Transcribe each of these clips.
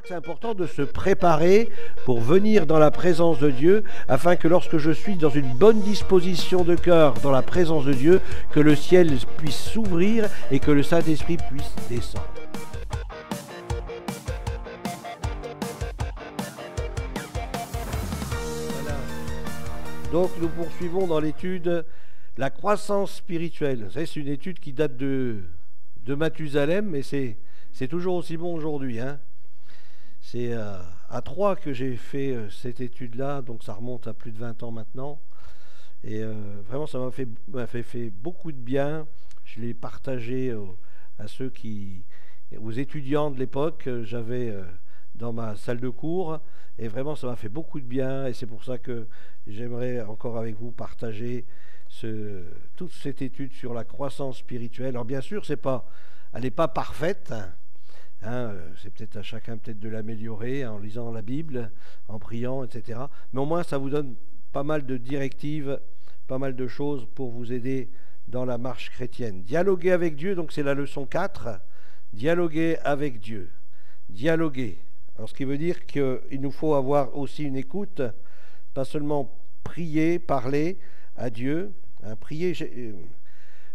que c'est important de se préparer pour venir dans la présence de Dieu, afin que lorsque je suis dans une bonne disposition de cœur dans la présence de Dieu, que le ciel puisse s'ouvrir et que le Saint-Esprit puisse descendre. Voilà. Donc nous poursuivons dans l'étude la croissance spirituelle. Vous savez, c'est une étude qui date de Mathusalem, mais c'est toujours aussi bon aujourd'hui, hein. C'est à Troyes que j'ai fait cette étude-là, donc ça remonte à plus de 20 ans maintenant. Et vraiment, ça m'a fait beaucoup de bien. Je l'ai partagé aux étudiants de l'époque, j'avais dans ma salle de cours. Et vraiment, ça m'a fait beaucoup de bien. Et c'est pour ça que j'aimerais encore avec vous partager toute cette étude sur la croissance spirituelle. Alors bien sûr, elle n'est pas parfaite. C'est peut-être à chacun de l'améliorer en lisant la Bible, en priant, etc. Mais au moins, ça vous donne pas mal de directives, pas mal de choses pour vous aider dans la marche chrétienne. Dialoguer avec Dieu, donc c'est la leçon 4. Dialoguer avec Dieu. Dialoguer. Alors ce qui veut dire qu'il nous faut avoir aussi une écoute, pas seulement prier, parler à Dieu.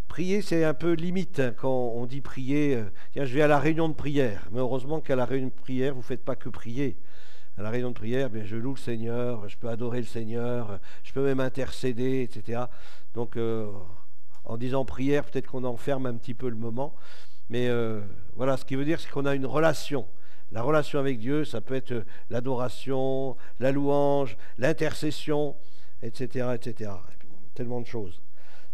Prier, c'est un peu limite quand on dit prier. Tiens, je vais à la réunion de prière. Mais heureusement qu'à la réunion de prière, vous ne faites pas que prier. À la réunion de prière, je loue le Seigneur, je peux adorer le Seigneur, je peux même intercéder, etc. Donc, en disant prière, peut-être qu'on enferme un petit peu le moment. Mais voilà, ce qui veut dire, c'est qu'on a une relation. La relation avec Dieu, ça peut être l'adoration, la louange, l'intercession, etc., etc. Tellement de choses.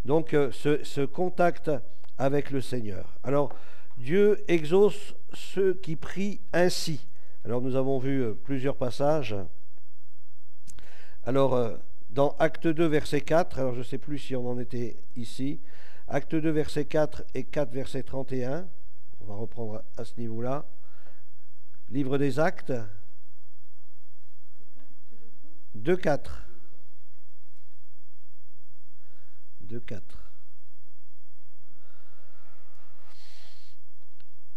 Donc, ce contact avec le Seigneur. Alors, Dieu exauce ceux qui prient ainsi. Alors, nous avons vu plusieurs passages. Alors, dans Acte 2, verset 4, alors je ne sais plus si on en était ici. Acte 2, verset 4 et 4, verset 31. On va reprendre à ce niveau-là. Livre des Actes. 2, 4. 2, 4.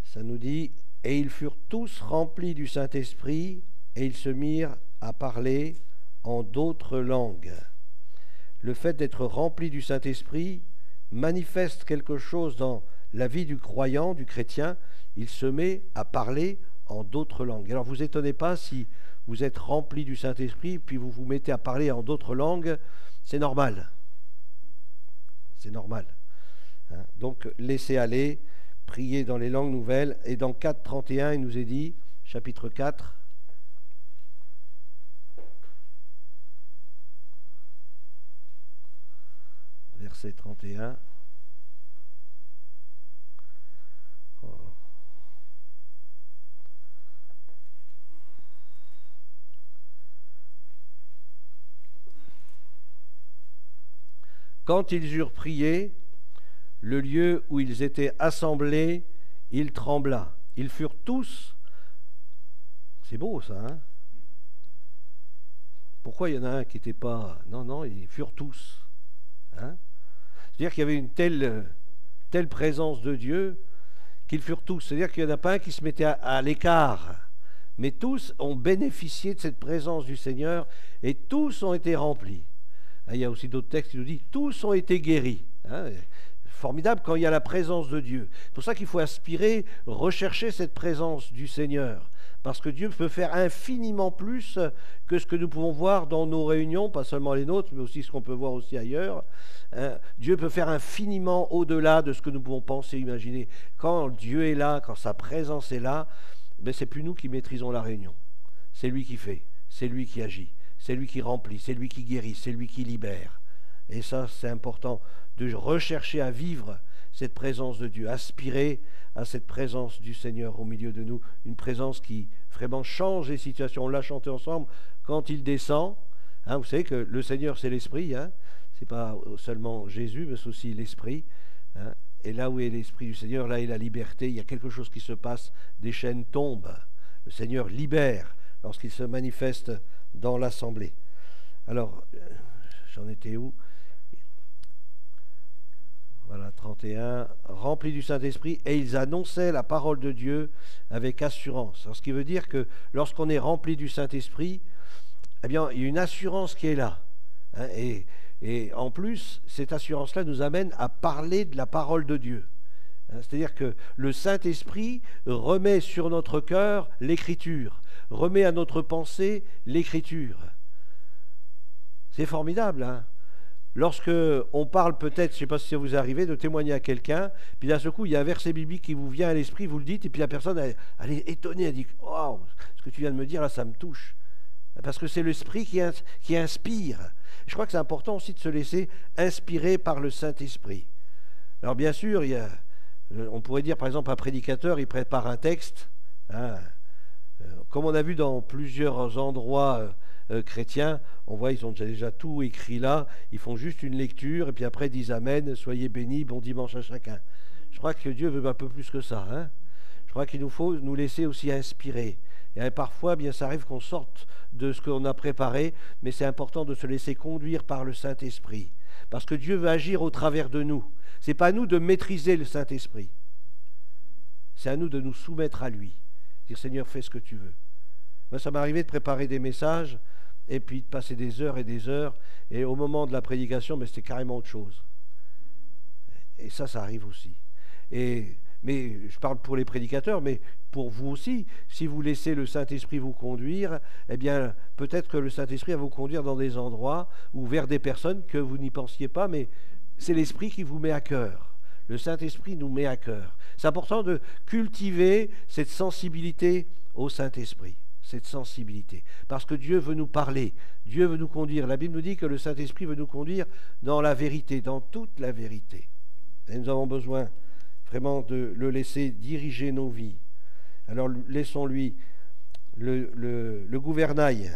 Ça nous dit, et ils furent tous remplis du Saint-Esprit, et ils se mirent à parler en d'autres langues. Le fait d'être rempli du Saint-Esprit manifeste quelque chose dans la vie du croyant, du chrétien. Il se met à parler en d'autres langues. Alors vous étonnez pas si vous êtes rempli du Saint-Esprit, puis vous vous mettez à parler en d'autres langues, c'est normal. C'est normal. Donc, laissez aller, priez dans les langues nouvelles. Et dans 4, 31, il nous est dit, chapitre 4, verset 31. Quand ils eurent prié, le lieu où ils étaient assemblés, il trembla. Ils furent tous... C'est beau ça, hein? Pourquoi il y en a un qui n'était pas... Non, ils furent tous. Hein? C'est-à-dire qu'il y avait une telle présence de Dieu qu'ils furent tous. C'est-à-dire qu'il n'y en a pas un qui se mettait à l'écart. Mais tous ont bénéficié de cette présence du Seigneur et tous ont été remplis. Il y a aussi d'autres textes qui nous disent « tous ont été guéris ». Formidable quand il y a la présence de Dieu. C'est pour ça qu'il faut aspirer, rechercher cette présence du Seigneur. Parce que Dieu peut faire infiniment plus que ce que nous pouvons voir dans nos réunions, pas seulement les nôtres, mais aussi ce qu'on peut voir aussi ailleurs. Dieu peut faire infiniment au-delà de ce que nous pouvons penser, imaginer. Quand Dieu est là, quand sa présence est là, c'est plus nous qui maîtrisons la réunion. C'est lui qui fait, c'est lui qui agit. C'est lui qui remplit, c'est lui qui guérit, c'est lui qui libère. Et ça, c'est important de rechercher à vivre cette présence de Dieu, aspirer à cette présence du Seigneur au milieu de nous, une présence qui vraiment change les situations. On l'a chanté ensemble, quand il descend, vous savez que le Seigneur c'est l'Esprit, c'est pas seulement Jésus, mais c'est aussi l'Esprit. Et là où est l'Esprit du Seigneur, là est la liberté, il y a quelque chose qui se passe, des chaînes tombent. Le Seigneur libère lorsqu'il se manifeste dans l'assemblée. Alors, j'en étais où? Voilà, 31, remplis du Saint-Esprit, et ils annonçaient la parole de Dieu avec assurance. Alors, ce qui veut dire que lorsqu'on est rempli du Saint-Esprit, eh bien, il y a une assurance qui est là. Hein, et en plus, cette assurance-là nous amène à parler de la parole de Dieu. Hein, c'est-à-dire que le Saint-Esprit remet sur notre cœur l'Écriture, remet à notre pensée l'Écriture. C'est formidable, hein? Lorsque on parle peut-être, je ne sais pas si ça vous est arrivé, de témoigner à quelqu'un, puis d'un seul coup, il y a un verset biblique qui vous vient à l'esprit, vous le dites, et puis la personne, elle est étonnée, elle dit « Waouh, ce que tu viens de me dire, là, ça me touche. » Parce que c'est l'esprit qui inspire. Je crois que c'est important aussi de se laisser inspirer par le Saint-Esprit. Alors bien sûr, on pourrait dire, par exemple, un prédicateur, il prépare un texte, hein, comme on a vu dans plusieurs endroits chrétiens, on voit ils ont déjà tout écrit là, ils font juste une lecture et puis après ils disent Amen, soyez bénis, bon dimanche à chacun. Je crois que Dieu veut un peu plus que ça. Hein. Je crois qu'il nous faut nous laisser aussi inspirer. Et parfois, bien, ça arrive qu'on sorte de ce qu'on a préparé, mais c'est important de se laisser conduire par le Saint-Esprit. Parce que Dieu veut agir au travers de nous. Ce n'est pas à nous de maîtriser le Saint-Esprit. C'est à nous de nous soumettre à lui. Dire Seigneur, fais ce que tu veux. Moi, ça m'est arrivé de préparer des messages et puis de passer des heures, et au moment de la prédication, mais c'était carrément autre chose. Et ça arrive aussi. Mais je parle pour les prédicateurs, mais pour vous aussi, si vous laissez le Saint-Esprit vous conduire, eh bien, peut-être que le Saint-Esprit va vous conduire dans des endroits ou vers des personnes que vous n'y pensiez pas, mais c'est l'Esprit qui vous met à cœur. Le Saint-Esprit nous met à cœur. C'est important de cultiver cette sensibilité au Saint-Esprit. Cette sensibilité. Parce que Dieu veut nous parler, Dieu veut nous conduire. La Bible nous dit que le Saint-Esprit veut nous conduire dans la vérité, dans toute la vérité. Et nous avons besoin vraiment de le laisser diriger nos vies. Alors laissons-lui le gouvernail.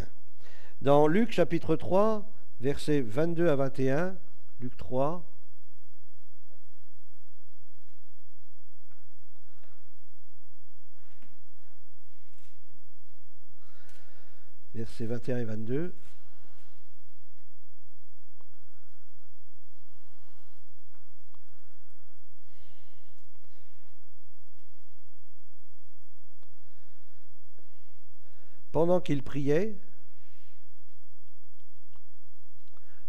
Dans Luc chapitre 3, versets 22 à 21, Luc 3, versets 21 et 22. Pendant qu'il priait,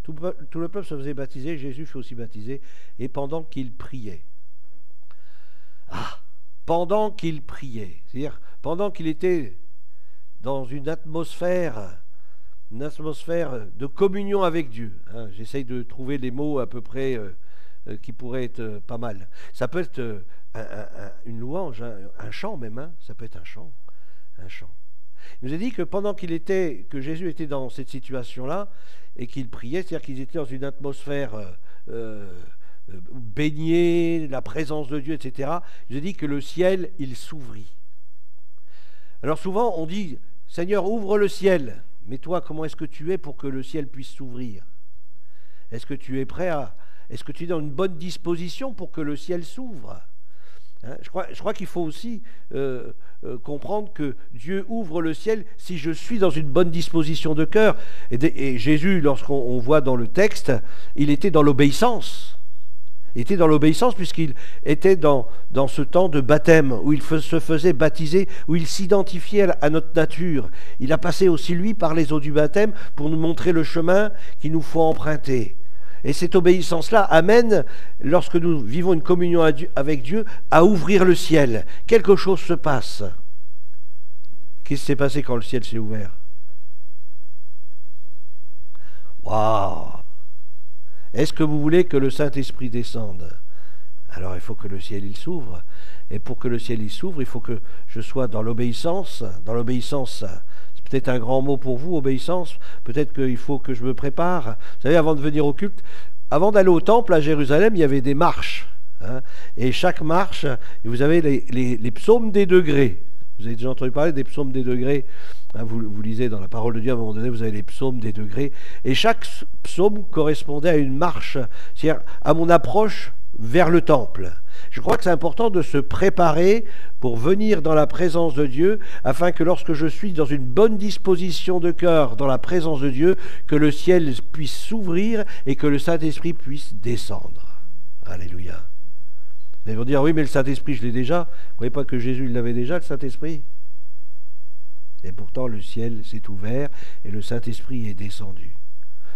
tout le peuple se faisait baptiser, Jésus fut aussi baptisé, et pendant qu'il priait. Pendant qu'il priait, c'est-à-dire pendant qu'il était dans une atmosphère de communion avec Dieu. Hein, j'essaye de trouver les mots à peu près qui pourraient être pas mal. Ça peut être une louange, un chant même, hein, ça peut être un chant. Il nous a dit que pendant que Jésus était dans cette situation-là, et qu'il priait, c'est-à-dire qu'ils étaient dans une atmosphère baignée, la présence de Dieu, etc., il nous a dit que le ciel, il s'ouvrit. Alors souvent, on dit, Seigneur, ouvre le ciel. Mais toi, comment est-ce que tu es pour que le ciel puisse s'ouvrir? Est-ce que tu es prêt est-ce que tu es dans une bonne disposition pour que le ciel s'ouvre? Hein, je crois qu'il faut aussi comprendre que Dieu ouvre le ciel si je suis dans une bonne disposition de cœur. Et Jésus, lorsqu'on voit dans le texte, il était dans l'obéissance. Il était dans l'obéissance puisqu'il était dans ce temps de baptême, où il se faisait baptiser, où il s'identifiait à notre nature. Il a passé aussi, lui, par les eaux du baptême pour nous montrer le chemin qu'il nous faut emprunter. Et cette obéissance-là amène, lorsque nous vivons une communion avec Dieu, à ouvrir le ciel. Quelque chose se passe. Qu'est-ce qui s'est passé quand le ciel s'est ouvert? Waouh! Est-ce que vous voulez que le Saint-Esprit descende? Alors il faut que le ciel il s'ouvre. Et pour que le ciel il s'ouvre, il faut que je sois dans l'obéissance. Dans l'obéissance, c'est peut-être un grand mot pour vous, obéissance. Peut-être qu'il faut que je me prépare. Vous savez, avant de venir au culte, avant d'aller au temple à Jérusalem, il y avait des marches. Hein, et chaque marche, vous avez les psaumes des degrés. Vous avez déjà entendu parler des psaumes des degrés? Hein, vous lisez dans la parole de Dieu, à un moment donné, vous avez les psaumes des degrés. Et chaque psaume correspondait à une marche, c'est-à-dire à mon approche vers le temple. Je crois que c'est important de se préparer pour venir dans la présence de Dieu, afin que lorsque je suis dans une bonne disposition de cœur, dans la présence de Dieu, que le ciel puisse s'ouvrir et que le Saint-Esprit puisse descendre. Alléluia. Mais ils vont dire, oui, mais le Saint-Esprit, je l'ai déjà. Vous ne croyez pas que Jésus l'avait déjà, le Saint-Esprit? Et pourtant, le ciel s'est ouvert et le Saint-Esprit est descendu.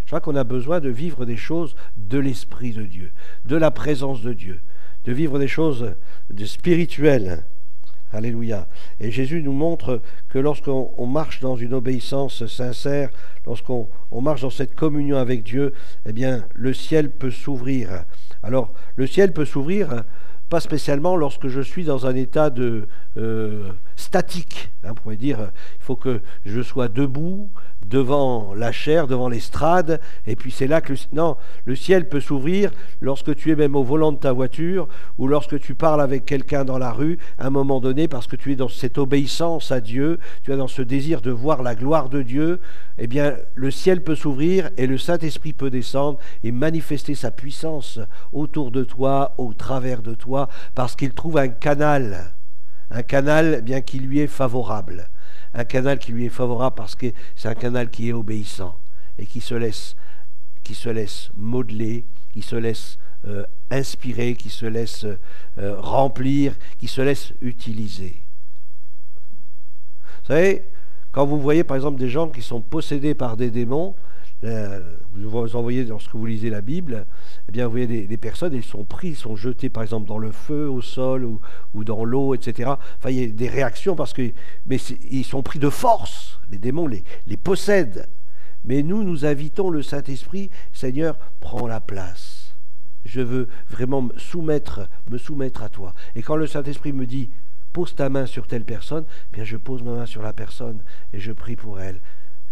Je crois qu'on a besoin de vivre des choses de l'Esprit de Dieu, de la présence de Dieu, de vivre des choses spirituelles. Alléluia. Et Jésus nous montre que lorsqu'on marche dans une obéissance sincère, lorsqu'on marche dans cette communion avec Dieu, eh bien, le ciel peut s'ouvrir. Alors, le ciel peut s'ouvrir pas spécialement lorsque je suis dans un état de statique. On pourrait dire, il faut que je sois debout devant la chair, devant l'estrade, et puis c'est là que le ciel peut s'ouvrir lorsque tu es même au volant de ta voiture, ou lorsque tu parles avec quelqu'un dans la rue, à un moment donné, parce que tu es dans cette obéissance à Dieu, tu es dans ce désir de voir la gloire de Dieu, eh bien, le ciel peut s'ouvrir et le Saint-Esprit peut descendre et manifester sa puissance autour de toi, au travers de toi, parce qu'il trouve un canal bien qui lui est favorable. Un canal qui lui est favorable parce que c'est un canal qui est obéissant et qui se laisse modeler, qui se laisse inspirer, qui se laisse remplir, qui se laisse utiliser. Vous savez, quand vous voyez par exemple des gens qui sont possédés par des démons, vous en voyez lorsque vous lisez la Bible, eh bien vous voyez des personnes, ils sont pris, ils sont jetés par exemple dans le feu, au sol ou dans l'eau, etc. Enfin, il y a des réactions parce que, mais ils sont pris de force. Les démons les possèdent. Mais nous invitons le Saint-Esprit, Seigneur, prends la place. Je veux vraiment me soumettre à toi. Et quand le Saint-Esprit me dit, pose ta main sur telle personne, eh bien je pose ma main sur la personne et je prie pour elle.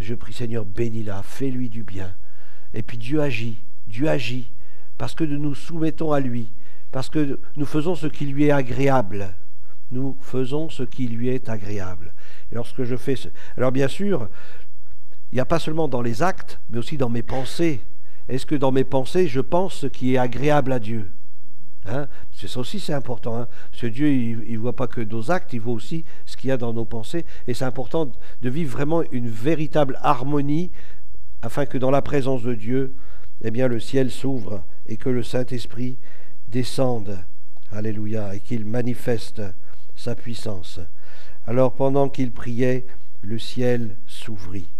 Je prie, Seigneur, bénis-la, fais-lui du bien. Et puis Dieu agit, parce que nous nous soumettons à lui, parce que nous faisons ce qui lui est agréable. Nous faisons ce qui lui est agréable. Et lorsque je fais ce... Alors bien sûr, il n'y a pas seulement dans les actes, mais aussi dans mes pensées. Est-ce que dans mes pensées, je pense ce qui est agréable à Dieu? Ça aussi c'est important, parce que Dieu il ne voit pas que nos actes, il voit aussi ce qu'il y a dans nos pensées, et c'est important de vivre vraiment une véritable harmonie afin que dans la présence de Dieu, eh bien le ciel s'ouvre et que le Saint-Esprit descende, alléluia, et qu'il manifeste sa puissance. Alors pendant qu'il priait, le ciel s'ouvrit.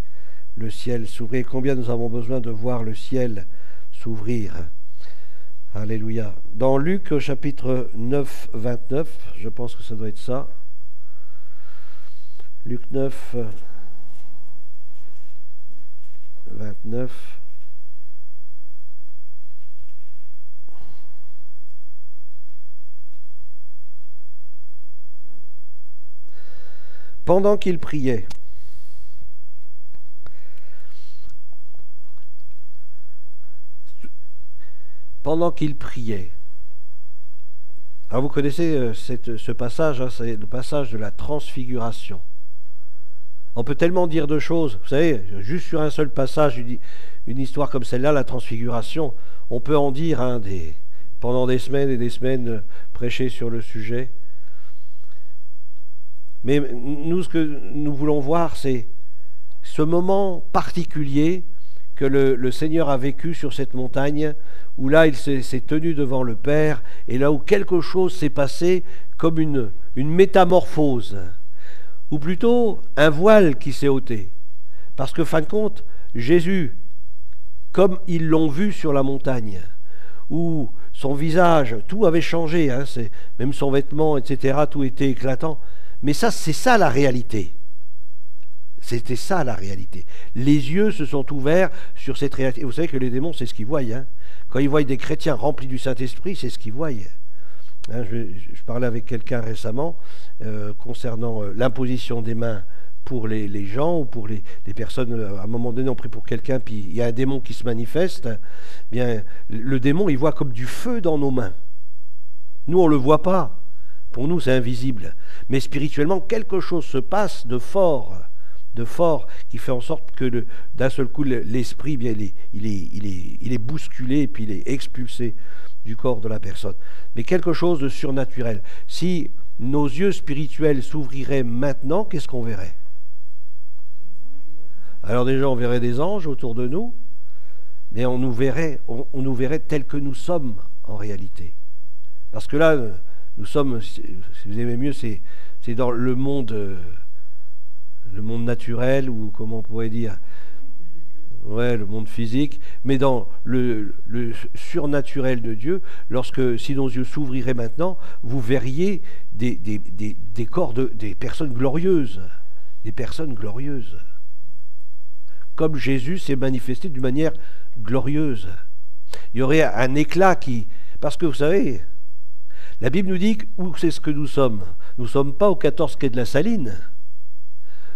Le ciel s'ouvrit. Combien nous avons besoin de voir le ciel s'ouvrir. Alléluia. Dans Luc au chapitre 9, 29, je pense que ça doit être ça. Luc 9, 29. Pendant qu'il priait, alors vous connaissez ce passage, c'est le passage de la transfiguration. On peut tellement dire de choses, vous savez, juste sur un seul passage, une histoire comme celle-là, la transfiguration, on peut en dire pendant des semaines et des semaines prêcher sur le sujet. Mais nous, ce que nous voulons voir, c'est ce moment particulier que le Seigneur a vécu sur cette montagne, où là il s'est tenu devant le Père, et là où quelque chose s'est passé comme une métamorphose, ou plutôt un voile qui s'est ôté. Parce que, fin de compte, Jésus, comme ils l'ont vu sur la montagne, où son visage, tout avait changé, même son vêtement, etc., tout était éclatant. Mais ça, c'est ça la réalité. C'était ça la réalité. Les yeux se sont ouverts sur cette réalité. Vous savez que les démons, c'est ce qu'ils voient. Quand ils voient des chrétiens remplis du Saint-Esprit, c'est ce qu'ils voient. Je parlais avec quelqu'un récemment concernant l'imposition des mains pour les gens ou pour les personnes. À un moment donné, on prie pour quelqu'un, puis il y a un démon qui se manifeste. Bien, le démon, il voit comme du feu dans nos mains. Nous, on ne le voit pas. Pour nous, c'est invisible. Mais spirituellement, quelque chose se passe de fort, qui fait en sorte que d'un seul coup, l'esprit, bien, il est bousculé et puis il est expulsé du corps de la personne. Mais quelque chose de surnaturel. Si nos yeux spirituels s'ouvriraient maintenant, qu'est-ce qu'on verrait? Alors déjà, on verrait des anges autour de nous, mais on nous verrait tels que nous sommes en réalité. Parce que là, nous sommes, si vous aimez mieux, c'est dans le monde naturel, ou comment on pourrait dire, ouais, le monde physique, mais dans le surnaturel de Dieu, si nos yeux s'ouvriraient maintenant, vous verriez des corps des personnes glorieuses, comme Jésus s'est manifesté d'une manière glorieuse. Il y aurait un éclat parce que vous savez, la Bible nous dit où c'est ce que nous sommes. Nous ne sommes pas au 14 quai de la Saline.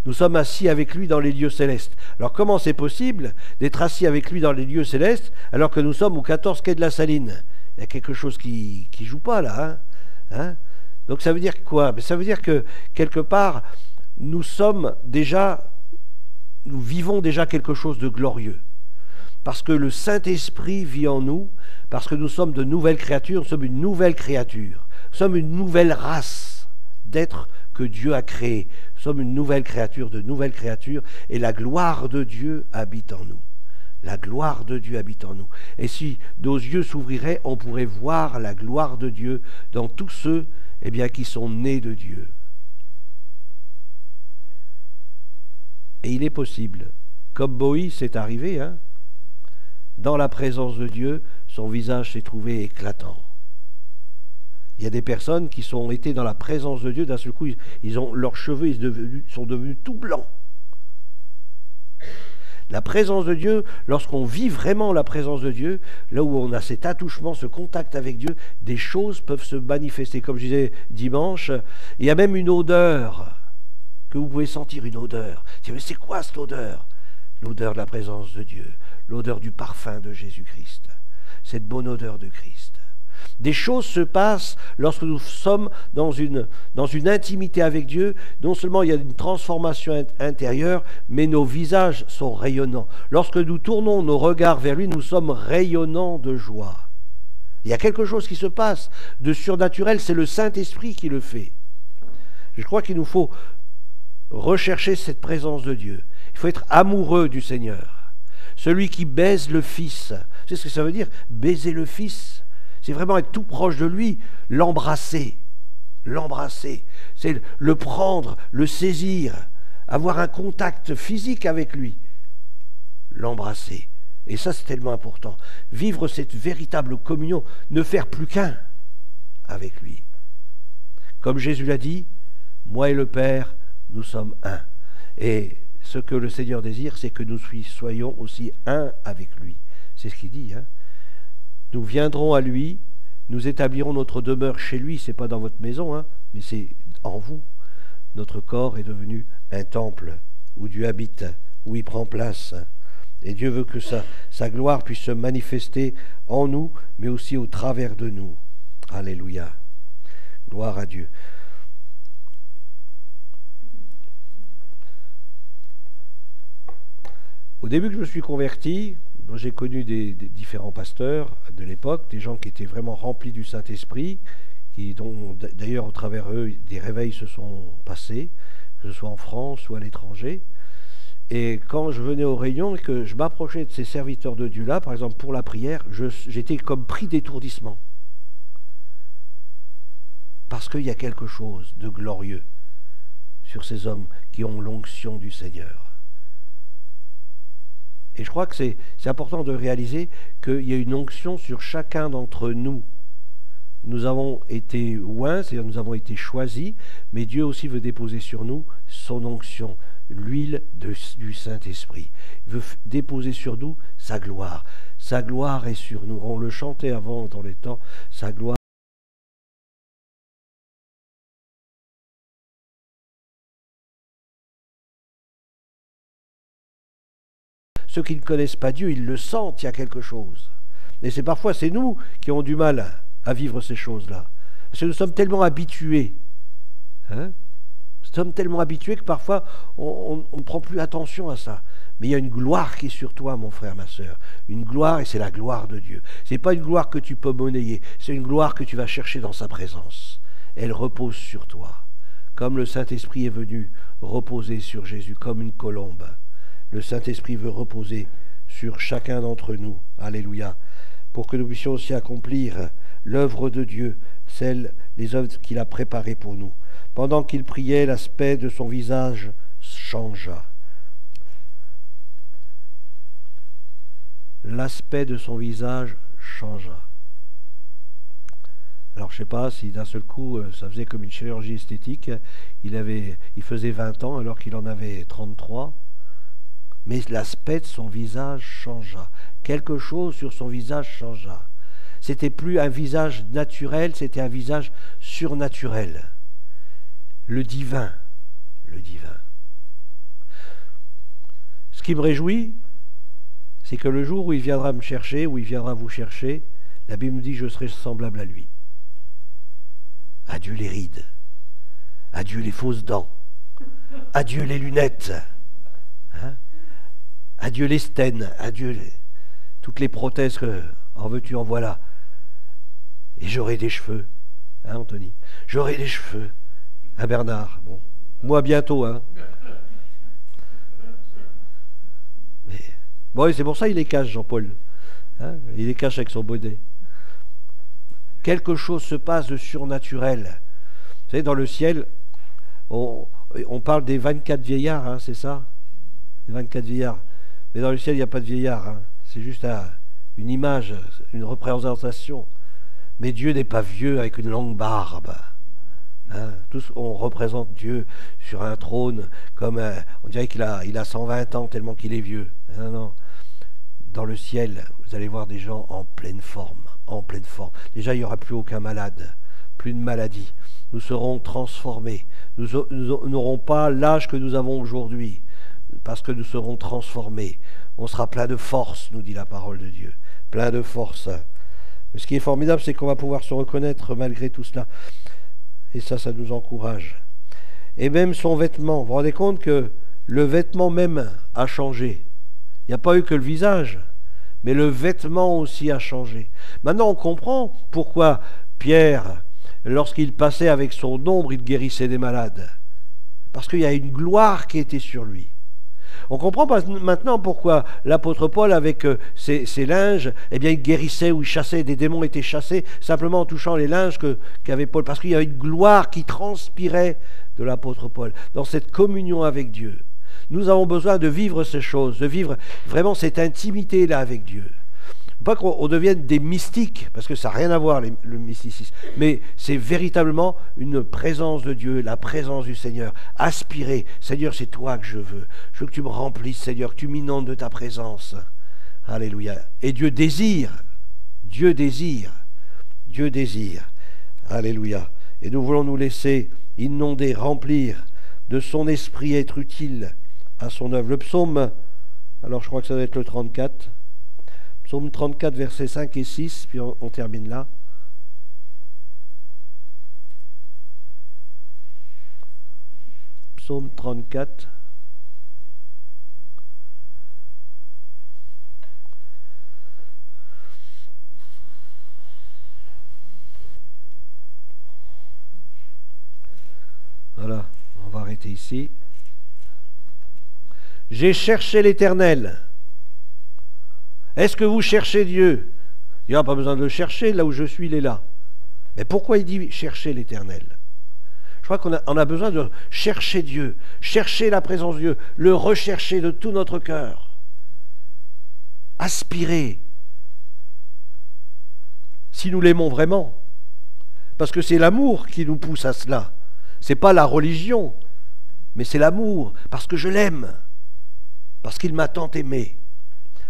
Nous sommes assis avec lui dans les lieux célestes. Alors comment c'est possible d'être assis avec lui dans les lieux célestes alors que nous sommes au 14 quai de la Saline? Il y a quelque chose qui ne joue pas là. Donc ça veut dire quoi? Ça veut dire que quelque part, nous vivons déjà quelque chose de glorieux. Parce que le Saint-Esprit vit en nous, parce que nous sommes de nouvelles créatures, nous sommes une nouvelle créature. Nous sommes une nouvelle race d'êtres que Dieu a créés. Nous sommes une nouvelle créature, de nouvelles créatures, et la gloire de Dieu habite en nous. La gloire de Dieu habite en nous. Et si nos yeux s'ouvriraient, on pourrait voir la gloire de Dieu dans tous ceux qui sont nés de Dieu. Et il est possible, comme Moïse c'est arrivé, dans la présence de Dieu, son visage s'est trouvé éclatant. Il y a des personnes qui ont été dans la présence de Dieu, d'un seul coup, leurs cheveux sont devenus tout blancs. La présence de Dieu, lorsqu'on vit vraiment la présence de Dieu, là où on a cet attouchement, ce contact avec Dieu, des choses peuvent se manifester. Comme je disais dimanche, il y a même une odeur, que vous pouvez sentir, une odeur. Mais c'est quoi cette odeur? L'odeur de la présence de Dieu, l'odeur du parfum de Jésus-Christ, cette bonne odeur de Christ. Des choses se passent lorsque nous sommes dans une intimité avec Dieu. Non seulement il y a une transformation intérieure, mais nos visages sont rayonnants. Lorsque nous tournons nos regards vers lui, nous sommes rayonnants de joie. Il y a quelque chose qui se passe de surnaturel, c'est le Saint-Esprit qui le fait. Je crois qu'il nous faut rechercher cette présence de Dieu. Il faut être amoureux du Seigneur. Celui qui baise le Fils. Tu sais ce que ça veut dire? Baiser le Fils. C'est vraiment être tout proche de lui, l'embrasser. L'embrasser. C'est le prendre, le saisir, avoir un contact physique avec lui. L'embrasser. Et ça, c'est tellement important. Vivre cette véritable communion, ne faire plus qu'un avec lui. Comme Jésus l'a dit, moi et le Père, nous sommes un. Et ce que le Seigneur désire, c'est que nous soyons aussi un avec lui. C'est ce qu'il dit. Nous viendrons à lui, nous établirons notre demeure chez lui. C'est pas dans votre maison, mais c'est en vous. Notre corps est devenu un temple où Dieu habite, où il prend place. Et Dieu veut que sa gloire puisse se manifester en nous, mais aussi au travers de nous. Alléluia. Gloire à Dieu. Au début que je me suis converti, j'ai connu des différents pasteurs de l'époque, des gens qui étaient vraiment remplis du Saint-Esprit, dont d'ailleurs au travers eux des réveils se sont passés, que ce soit en France ou à l'étranger. Et quand je venais aux réunions et que je m'approchais de ces serviteurs de Dieu-là, par exemple pour la prière, j'étais comme pris d'étourdissement. Parce qu'il y a quelque chose de glorieux sur ces hommes qui ont l'onction du Seigneur. Et je crois que c'est important de réaliser qu'il y a une onction sur chacun d'entre nous. Nous avons été oints, c'est-à-dire nous avons été choisis, mais Dieu aussi veut déposer sur nous son onction, l'huile du Saint-Esprit. Il veut déposer sur nous sa gloire. Sa gloire est sur nous. On le chantait avant dans les temps, sa gloire. Ceux qui ne connaissent pas Dieu, ils le sentent, il y a quelque chose. Et c'est nous qui avons du mal à vivre ces choses-là. Parce que nous sommes tellement habitués. Nous sommes tellement habitués que parfois, on ne prend plus attention à ça. Mais il y a une gloire qui est sur toi, mon frère, ma sœur. Une gloire, et c'est la gloire de Dieu. Ce n'est pas une gloire que tu peux monnayer, c'est une gloire que tu vas chercher dans sa présence. Elle repose sur toi. Comme le Saint-Esprit est venu reposer sur Jésus, comme une colombe. Le Saint-Esprit veut reposer sur chacun d'entre nous. Alléluia. pour que nous puissions aussi accomplir l'œuvre de Dieu, les œuvres qu'il a préparées pour nous. Pendant qu'il priait, l'aspect de son visage changea. L'aspect de son visage changea. Alors je ne sais pas si d'un seul coup, ça faisait comme une chirurgie esthétique. Il faisait 20 ans alors qu'il en avait 33. Mais l'aspect de son visage changea. Quelque chose sur son visage changea. C'était plus un visage naturel, c'était un visage surnaturel. Le divin. Le divin. Ce qui me réjouit, c'est que le jour où il viendra me chercher, où il viendra vous chercher, la Bible nous dit que je serai semblable à lui. Adieu les rides, adieu les fausses dents, adieu les lunettes, hein? Adieu les stènes, adieu toutes les prothèses que en veux-tu, en voilà. Et j'aurai des cheveux, hein Anthony? J'aurai des cheveux, hein Bernard? Bon, moi bientôt, hein. Mais bon, c'est pour ça qu'il les cache, Jean-Paul. Hein, il les cache avec son bonnet. Quelque chose se passe de surnaturel. Vous savez, dans le ciel, on parle des 24 vieillards, hein, c'est ça? Les 24 vieillards. Mais dans le ciel, il n'y a pas de vieillards. Hein. C'est juste une image, une représentation. Mais Dieu n'est pas vieux avec une longue barbe. Hein. Tous, on représente Dieu sur un trône, comme on dirait qu'il a 120 ans tellement qu'il est vieux. Non, non. Dans le ciel, vous allez voir des gens en pleine forme. En pleine forme. Déjà, il n'y aura plus aucun malade, plus de maladie. Nous serons transformés. Nous n'aurons pas l'âge que nous avons aujourd'hui, parce que nous serons transformés. On sera plein de force, nous dit la parole de Dieu. Plein de force. Mais ce qui est formidable, c'est qu'on va pouvoir se reconnaître malgré tout cela. Et ça nous encourage. Et même son vêtement, vous vous rendez compte que le vêtement même a changé. Il n'y a pas eu que le visage. Mais le vêtement aussi a changé. Maintenant, on comprend pourquoi Pierre, lorsqu'il passait avec son ombre, il guérissait des malades. Parce qu'il y a une gloire qui était sur lui. On comprend maintenant pourquoi l'apôtre Paul, avec ses linges, eh bien, il guérissait ou il chassait, des démons étaient chassés simplement en touchant les linges qu'avait Paul. Parce qu'il y avait une gloire qui transpirait de l'apôtre Paul dans cette communion avec Dieu. Nous avons besoin de vivre ces choses, de vivre vraiment cette intimité-là avec Dieu. Pas qu'on devienne des mystiques, parce que ça n'a rien à voir, le mysticisme, mais c'est véritablement une présence de Dieu, la présence du Seigneur. Aspirer, Seigneur, c'est toi que je veux. Je veux que tu me remplisses, Seigneur, que tu m'inondes de ta présence. Alléluia. Et Dieu désire, Dieu désire, Dieu désire. Alléluia. Et nous voulons nous laisser inonder, remplir de son esprit, être utile à son œuvre. Le psaume, alors je crois que ça doit être le 34, psaume 34, versets 5 et 6, puis on termine là. Psaume 34. Voilà, on va arrêter ici. J'ai cherché l'Éternel. Est-ce que vous cherchez Dieu? Il n'y a pas besoin de le chercher, là où je suis, il est là. Mais pourquoi il dit chercher l'Éternel? Je crois qu'on a besoin de chercher Dieu, chercher la présence de Dieu, le rechercher de tout notre cœur. Aspirer. Si nous l'aimons vraiment. Parce que c'est l'amour qui nous pousse à cela. Ce n'est pas la religion, mais c'est l'amour, parce que je l'aime. Parce qu'il m'a tant aimé.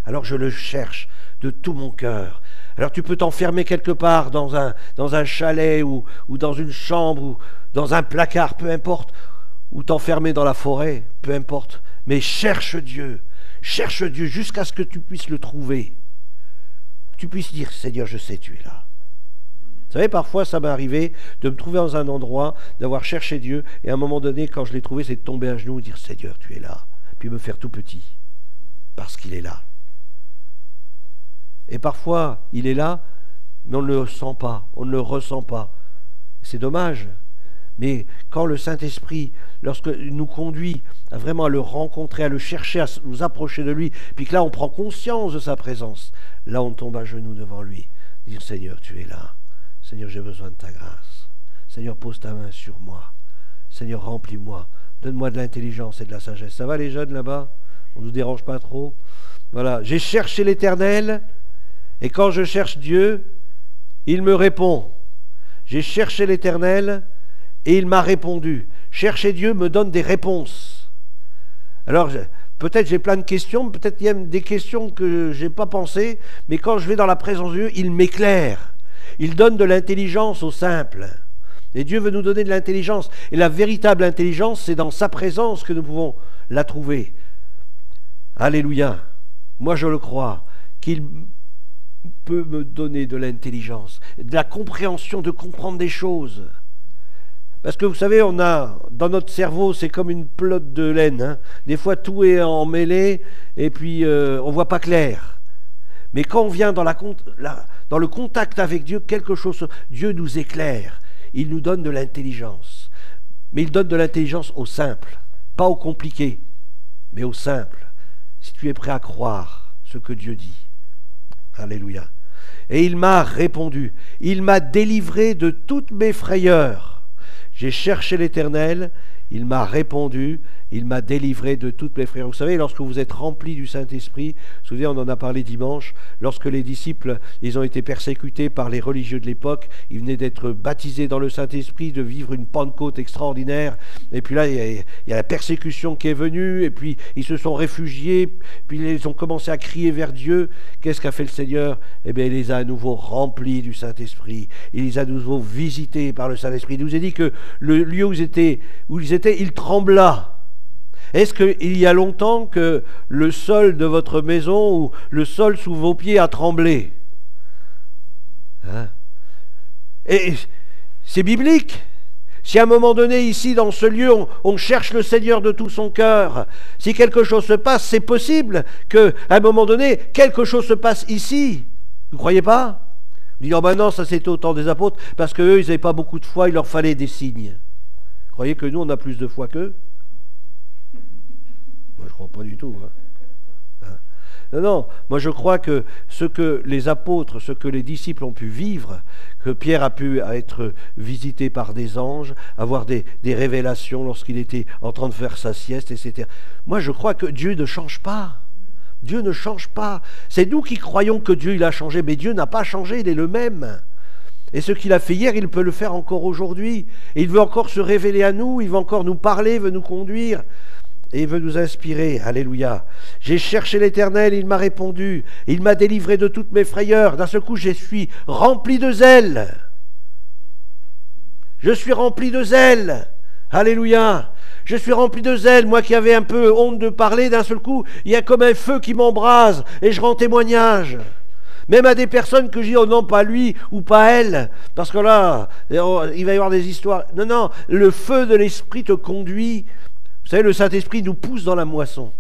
Alors je le cherche de tout mon cœur. Alors tu peux t'enfermer quelque part dans un chalet ou dans une chambre ou dans un placard, peu importe, ou t'enfermer dans la forêt, peu importe. Mais cherche Dieu jusqu'à ce que tu puisses le trouver. Tu puisses dire, Seigneur, je sais, tu es là. Vous savez, parfois ça m'est arrivé de me trouver dans un endroit, d'avoir cherché Dieu, et à un moment donné, quand je l'ai trouvé, c'est de tomber à genoux et dire, Seigneur, tu es là. Puis me faire tout petit, parce qu'il est là. Et parfois, il est là, mais on ne le sent pas, on ne le ressent pas. C'est dommage. Mais quand le Saint-Esprit, lorsque nous conduit vraiment à le rencontrer, à le chercher, à nous approcher de lui, puis que là on prend conscience de sa présence, là on tombe à genoux devant lui, dire Seigneur tu es là, Seigneur j'ai besoin de ta grâce, Seigneur pose ta main sur moi, Seigneur remplis-moi, donne-moi de l'intelligence et de la sagesse. Ça va les jeunes là-bas? On ne nous dérange pas trop? Voilà, j'ai cherché l'Éternel, et quand je cherche Dieu, il me répond. J'ai cherché l'Éternel, et il m'a répondu. Chercher Dieu me donne des réponses. Alors, peut-être j'ai plein de questions, peut-être il y a des questions que je n'ai pas pensées, mais quand je vais dans la présence de Dieu, il m'éclaire. Il donne de l'intelligence au simple. Et Dieu veut nous donner de l'intelligence. Et la véritable intelligence, c'est dans sa présence que nous pouvons la trouver. Alléluia. Moi, je le crois, qu'il peut me donner de l'intelligence, de la compréhension, de comprendre des choses. Parce que vous savez, on a, dans notre cerveau, c'est comme une pelote de laine. Hein. Des fois, tout est emmêlé et puis on ne voit pas clair. Mais quand on vient dans le contact avec Dieu, quelque chose, Dieu nous éclaire. Il nous donne de l'intelligence. Mais il donne de l'intelligence au simple, pas au compliqué, mais au simple. Si tu es prêt à croire ce que Dieu dit. Alléluia. Et il m'a répondu. Il m'a délivré de toutes mes frayeurs. J'ai cherché l'Éternel, il m'a répondu, il m'a délivré de toutes mes frayeurs. Vous savez, lorsque vous êtes remplis du Saint-Esprit, vous vous souvenez, on en a parlé dimanche, lorsque les disciples, ils ont été persécutés par les religieux de l'époque, ils venaient d'être baptisés dans le Saint-Esprit, de vivre une Pentecôte extraordinaire, et puis là, il y a la persécution qui est venue, et puis ils se sont réfugiés, puis ils ont commencé à crier vers Dieu. Qu'est-ce qu'a fait le Seigneur? Eh bien, il les a à nouveau remplis du Saint-Esprit, il les a à nouveau visités par le Saint-Esprit. Il nous a dit que le lieu où ils étaient, il trembla. Est-ce qu'il y a longtemps que le sol de votre maison ou le sol sous vos pieds a tremblé? Hein? Et c'est biblique. Si à un moment donné, ici, dans ce lieu, on cherche le Seigneur de tout son cœur, si quelque chose se passe, c'est possible qu'à un moment donné, quelque chose se passe ici. Vous ne croyez pas? Vous dites, oh ben non, ça c'était au temps des apôtres, parce qu'eux, ils n'avaient pas beaucoup de foi, il leur fallait des signes. Vous croyez que nous, on a plus de foi qu'eux? Moi, je ne crois pas du tout. Hein. Non, non, moi je crois que ce que les apôtres, ce que les disciples ont pu vivre, que Pierre a pu être visité par des anges, avoir des révélations lorsqu'il était en train de faire sa sieste, etc. Moi je crois que Dieu ne change pas. Dieu ne change pas. C'est nous qui croyons que Dieu il a changé, mais Dieu n'a pas changé, il est le même. Et ce qu'il a fait hier, il peut le faire encore aujourd'hui. Et il veut encore se révéler à nous, il veut encore nous parler, il veut nous conduire. Et il veut nous inspirer, alléluia. J'ai cherché l'Éternel, il m'a répondu, il m'a délivré de toutes mes frayeurs. D'un seul coup, je suis rempli de zèle. Je suis rempli de zèle, alléluia. Je suis rempli de zèle, moi qui avais un peu honte de parler, d'un seul coup, il y a comme un feu qui m'embrase, et je rends témoignage. Même à des personnes que je dis, oh non, pas lui ou pas elle, parce que là, il va y avoir des histoires. Non, non, le feu de l'Esprit te conduit. Vous savez, le Saint-Esprit nous pousse dans la moisson.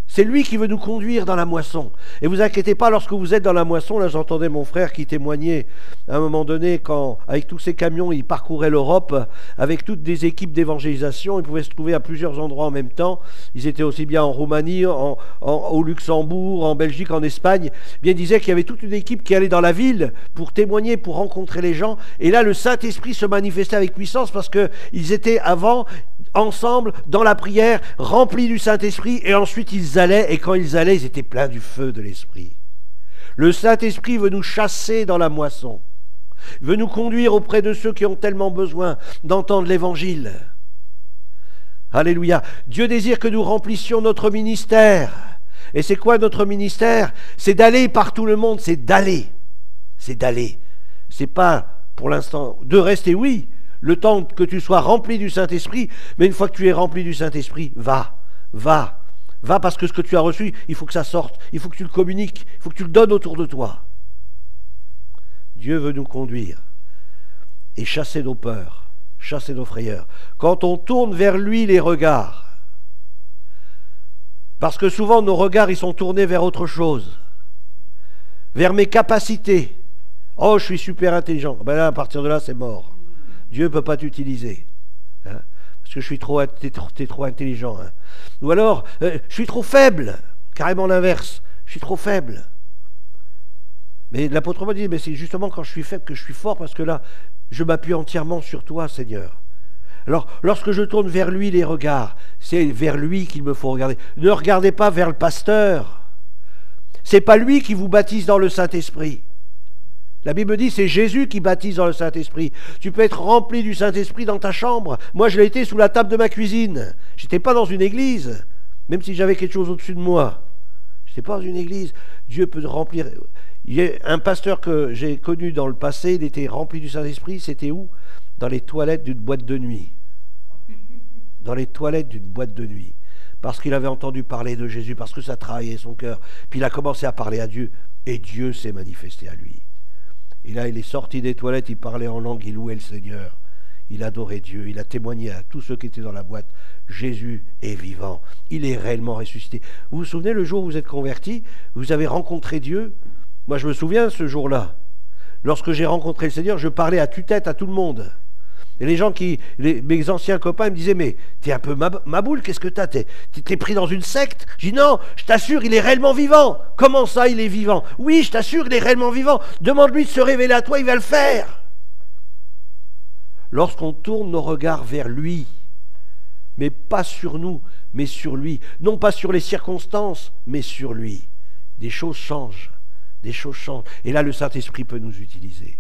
C'est lui qui veut nous conduire dans la moisson. Et vous inquiétez pas, lorsque vous êtes dans la moisson, là j'entendais mon frère qui témoignait à un moment donné, quand avec tous ces camions, il parcourait l'Europe, avec toutes des équipes d'évangélisation, ils pouvaient se trouver à plusieurs endroits en même temps. Ils étaient aussi bien en Roumanie, au Luxembourg, en Belgique, en Espagne. Bien, il disait qu'il y avait toute une équipe qui allait dans la ville pour témoigner, pour rencontrer les gens. Et là, le Saint-Esprit se manifestait avec puissance parce qu'ils étaient avant ensemble dans la prière, remplis du Saint-Esprit, et ensuite ils allaient, et quand ils allaient, ils étaient pleins du feu de l'Esprit. Le Saint-Esprit veut nous chasser dans la moisson, veut nous conduire auprès de ceux qui ont tellement besoin d'entendre l'Évangile. Alléluia. Dieu désire que nous remplissions notre ministère. Et c'est quoi notre ministère? C'est d'aller par tout le monde, c'est d'aller. C'est d'aller. C'est pas, pour l'instant, de rester, oui, le temps que tu sois rempli du Saint-Esprit, mais une fois que tu es rempli du Saint-Esprit, va parce que ce que tu as reçu, il faut que ça sorte, il faut que tu le communiques, il faut que tu le donnes autour de toi. Dieu veut nous conduire et chasser nos peurs, chasser nos frayeurs. Quand on tourne vers lui les regards, parce que souvent nos regards ils sont tournés vers autre chose, vers mes capacités. Oh, je suis super intelligent. Ben là, à partir de là, c'est mort. Dieu ne peut pas t'utiliser. Hein? parce que je suis t'es trop intelligent. Hein. Ou alors, je suis trop faible, carrément l'inverse, je suis trop faible. Mais l'apôtre Paul dit, mais c'est justement quand je suis faible que je suis fort, parce que là, je m'appuie entièrement sur toi, Seigneur. Alors, lorsque je tourne vers lui les regards, c'est vers lui qu'il me faut regarder. Ne regardez pas vers le pasteur. C'est pas lui qui vous baptise dans le Saint-Esprit. La Bible dit, c'est Jésus qui baptise dans le Saint-Esprit. Tu peux être rempli du Saint-Esprit dans ta chambre. Moi, je l'ai été sous la table de ma cuisine. Je n'étais pas dans une église, même si j'avais quelque chose au-dessus de moi. Je n'étais pas dans une église. Dieu peut remplir. Il y a un pasteur que j'ai connu dans le passé, il était rempli du Saint-Esprit. C'était où? Dans les toilettes d'une boîte de nuit. Dans les toilettes d'une boîte de nuit. Parce qu'il avait entendu parler de Jésus, parce que ça travaillait son cœur. Puis il a commencé à parler à Dieu, et Dieu s'est manifesté à lui. Et là, il est sorti des toilettes, il parlait en langue, il louait le Seigneur. Il adorait Dieu, il a témoigné à tous ceux qui étaient dans la boîte. Jésus est vivant, il est réellement ressuscité. Vous vous souvenez, le jour où vous êtes convertis, vous avez rencontré Dieu? Moi, je me souviens ce jour-là. Lorsque j'ai rencontré le Seigneur, je parlais à tue-tête à tout le monde. Et les gens mes anciens copains me disaient, mais t'es un peu maboule, qu'est-ce que t'as? T'es pris dans une secte? Je dis, non, je t'assure, il est réellement vivant. Comment ça, il est vivant? Oui, je t'assure, il est réellement vivant. Demande-lui de se révéler à toi, il va le faire. Lorsqu'on tourne nos regards vers lui, mais pas sur nous, mais sur lui, non pas sur les circonstances, mais sur lui, des choses changent, des choses changent. Et là, le Saint-Esprit peut nous utiliser.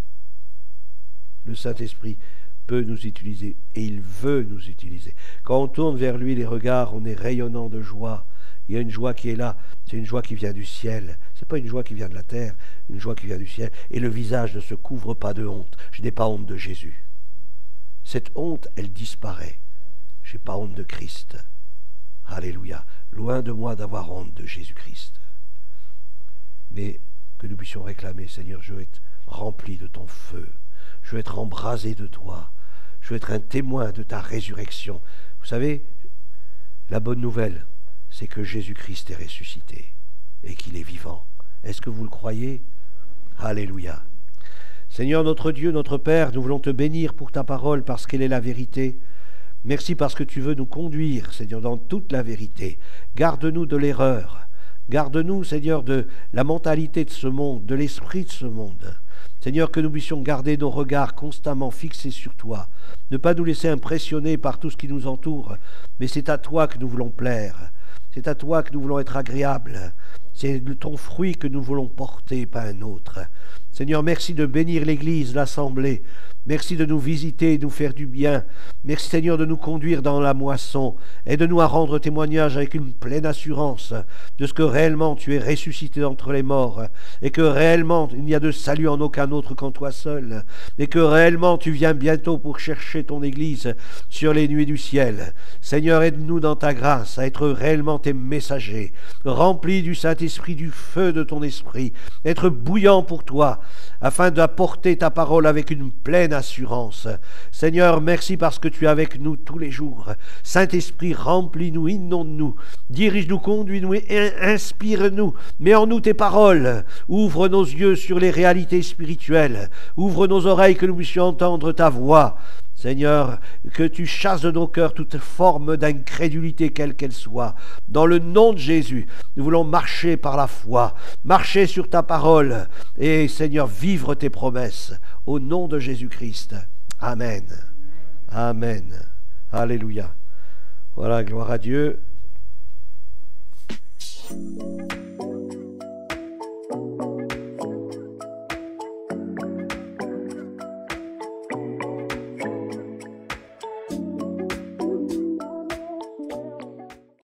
Le Saint-Esprit peut nous utiliser et il veut nous utiliser. Quand on tourne vers lui les regards, on est rayonnant de joie. Il y a une joie qui est là, c'est une joie qui vient du ciel. C'est pas une joie qui vient de la terre, une joie qui vient du ciel. Et le visage ne se couvre pas de honte. Je n'ai pas honte de Jésus. Cette honte, elle disparaît. Je n'ai pas honte de Christ. Alléluia. Loin de moi d'avoir honte de Jésus-Christ. Mais que nous puissions réclamer, Seigneur, je veux être rempli de ton feu. Je veux être embrasé de toi. Je veux être un témoin de ta résurrection. Vous savez, la bonne nouvelle, c'est que Jésus-Christ est ressuscité et qu'il est vivant. Est-ce que vous le croyez? Alléluia. Seigneur notre Dieu, notre Père, nous voulons te bénir pour ta parole parce qu'elle est la vérité. Merci parce que tu veux nous conduire, Seigneur, dans toute la vérité. Garde-nous de l'erreur. Garde-nous, Seigneur, de la mentalité de ce monde, de l'esprit de ce monde. Seigneur, que nous puissions garder nos regards constamment fixés sur toi, ne pas nous laisser impressionner par tout ce qui nous entoure, mais c'est à toi que nous voulons plaire, c'est à toi que nous voulons être agréables, c'est ton fruit que nous voulons porter, pas un autre. Seigneur, merci de bénir l'Église, l'Assemblée. Merci de nous visiter et de nous faire du bien. Merci, Seigneur, de nous conduire dans la moisson. Aide-nous à rendre témoignage avec une pleine assurance de ce que réellement tu es ressuscité d'entre les morts et que réellement il n'y a de salut en aucun autre qu'en toi seul et que réellement tu viens bientôt pour chercher ton Église sur les nuées du ciel. Seigneur, aide-nous dans ta grâce à être réellement tes messagers, remplis du Saint-Esprit, du feu de ton esprit, être bouillant pour toi, afin d'apporter ta parole avec une pleine assurance. Seigneur, merci parce que tu es avec nous tous les jours. Saint-Esprit, remplis-nous, inonde-nous, dirige-nous, conduis-nous et inspire-nous. Mets en nous tes paroles. Ouvre nos yeux sur les réalités spirituelles. Ouvre nos oreilles que nous puissions entendre ta voix. Seigneur, que tu chasses de nos cœurs toute forme d'incrédulité, quelle qu'elle soit. Dans le nom de Jésus, nous voulons marcher par la foi, marcher sur ta parole et, Seigneur, vivre tes promesses. Au nom de Jésus-Christ. Amen. Amen. Alléluia. Voilà, gloire à Dieu.